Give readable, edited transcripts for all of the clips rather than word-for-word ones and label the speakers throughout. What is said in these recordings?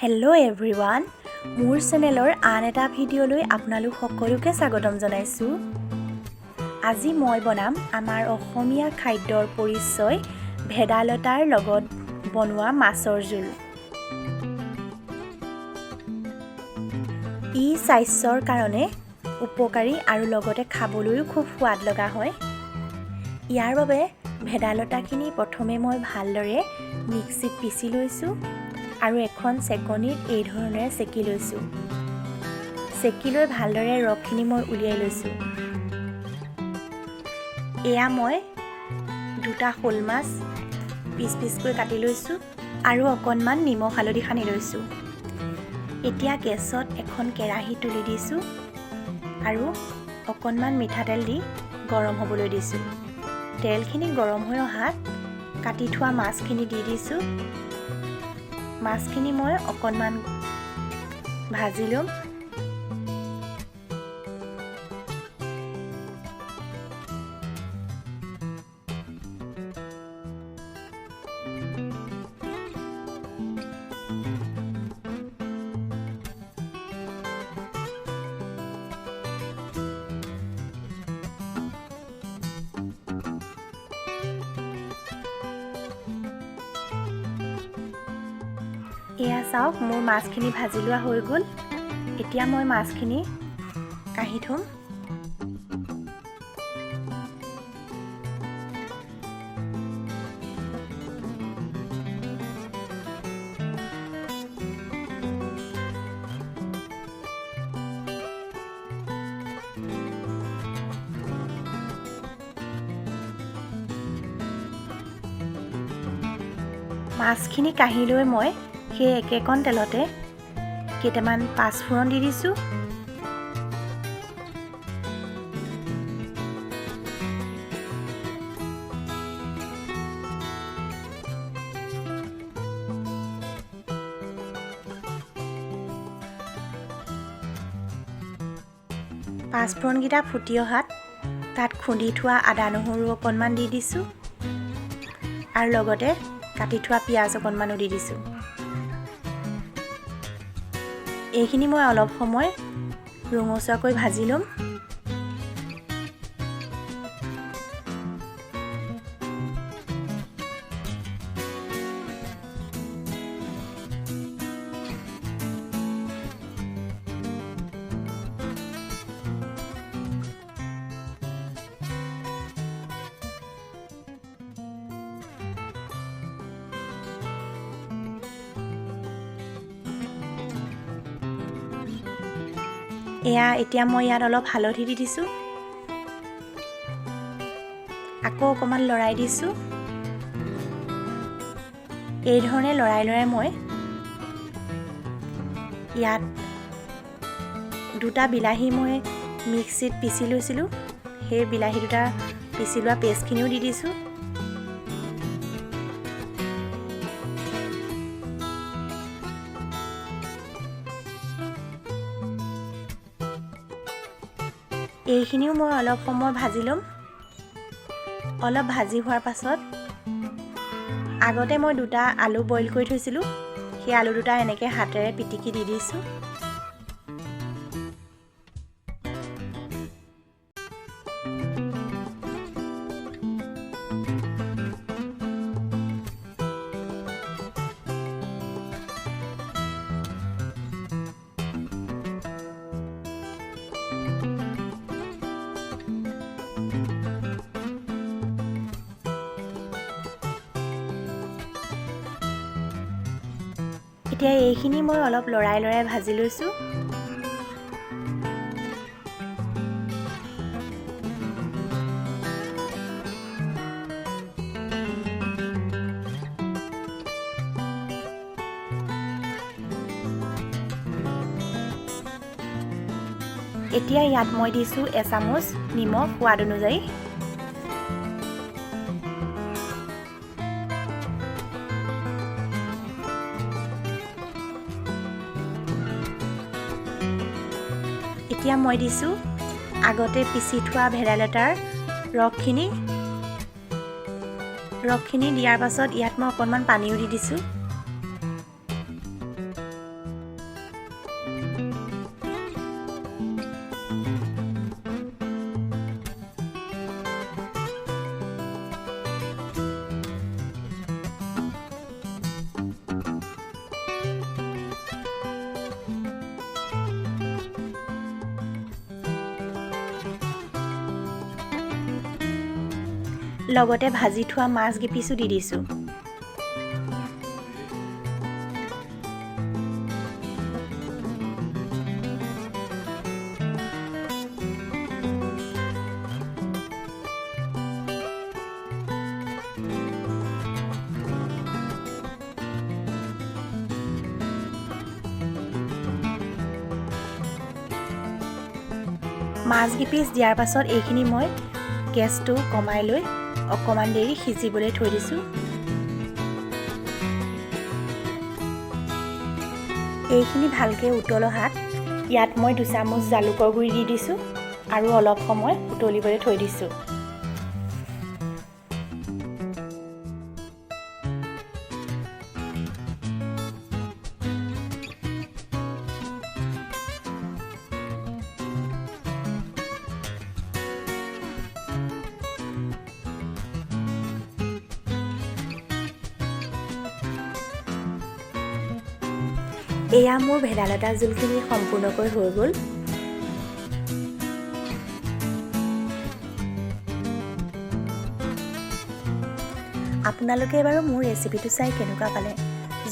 Speaker 1: Hello' everyone, মোৰ চেনেলৰ আন এটা ভিডিঅ'লৈ আপোনালোক সকলোকে স্বাগতম জনাইছোঁ। আজি মই বনাম আমাৰ অসমীয়া খাদ্যৰ পৰিচয় ভেদাইলতাৰ লগত বনোৱা মাছৰ জোল। ই স্বাস্থ্যৰ কাৰণে উপকাৰী আৰু লগতে খাবলৈও খুব সোৱাদ লগা হয়। ইয়াৰ বাবে ভেদাইলতাখিনি প্ৰথমে মই ভালদৰে মিক্সিত পিচি লৈছোঁ আৰু এখন চেকনিত এই ধৰণেৰে চেকি লৈছোঁ। চেকি লৈ ভালদৰে ৰসখিনি মই উলিয়াই লৈছোঁ। এয়া মই দুটা শ'ল মাছ পিচ পিচকৈ কাটি লৈছোঁ আৰু অকণমান নিমখ হালধি সানি লৈছোঁ। এতিয়া গেছত এখন কেৰাহী তুলি দিছোঁ আৰু অকণমান মিঠাতেল দি গৰম হ'বলৈ দিছোঁ। তেলখিনি গৰম হৈ অহাত কাটি থোৱা মাছখিনি দি দিছোঁ। মাছখিনি মই অকণমান ভাজি ল'ম। এয়া চাওক, মোৰ মাছখিনি ভাজি লোৱা হৈ গ'ল। এতিয়া মই মাছখিনি কাঢ়ি থ'ম। মাছখিনি কাঢ়ি লৈ মই সেই একেকণ তেলতে কেইটামান পাঁচফোৰণ দি দিছোঁ। পাঁচফোৰণকেইটা ফুটি অহাত তাত খুন্দি থোৱা আদা নহৰু অকণমান দি দিছোঁ আৰু লগতে কাটি থোৱা পিঁয়াজ অকণমানো দি দিছোঁ। এইখিনি মই অলপ সময় ৰঙচুৱাকৈ ভাজি ল'ম। এতিয়া মই ইয়াত অলপ হালধি দি দিছোঁ। আকৌ অকণমান লৰাই দিছোঁ। এই ধৰণে লৰাই মই ইয়াত দুটা বিলাহী মই মিক্সিত পিচি লৈছিলোঁ। সেই বিলাহী দুটা পিচি লোৱা পেষ্টখিনিও দি দিছোঁ। এইখিনিও মই অলপ সময় ভাজি ল'ম। অলপ ভাজি হোৱাৰ পাছত আগতে মই দুটা আলু বইল কৰি থৈছিলোঁ। সেই আলু দুটা এনেকৈ হাতেৰে পিটিকি দি দিছোঁ। এতিয়া এইখিনি মই অলপ লৰাই ভাজি লৈছোঁ। এতিয়া ইয়াত মই দিছোঁ এচামুচ নিমখ সোৱাদ অনুযায়ী। এতিয়া মই দিছোঁ আগতে পিচি থোৱা ভেদাইলতাৰ ৰসখিনি দিয়াৰ পাছত ইয়াত মই অকণমান পানীও দি দিছোঁ। লগতে ভাজি থোৱা মাছ কেইপিচো দি দিছোঁ। মাছ কেইপিচ দিয়াৰ পাছত এইখিনি মই গেছটো কমাই লৈ অকণমান দেৰি সিজিবলৈ থৈ দিছোঁ। এইখিনি ভালকৈ উতল অহাত ইয়াত মই 2 চামুচ জালুকৰ গুড়ি দি দিছোঁ আৰু অলপ সময় উতলিবলৈ থৈ দিছোঁ। এয়া মোৰ ভেদাইলতা জোলখিনি সম্পূৰ্ণকৈ হৈ গ'ল। আপোনালোকে বাৰু মোৰ ৰেচিপিটো চাই কেনেকুৱা পালে?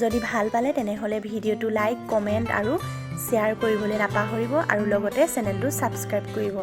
Speaker 1: যদি ভাল পালে তেনেহ'লে ভিডিঅ'টো লাইক, কমেণ্ট আৰু শ্বেয়াৰ কৰিবলৈ নাপাহৰিব আৰু লগতে চেনেলটো ছাবস্ক্ৰাইব কৰিব।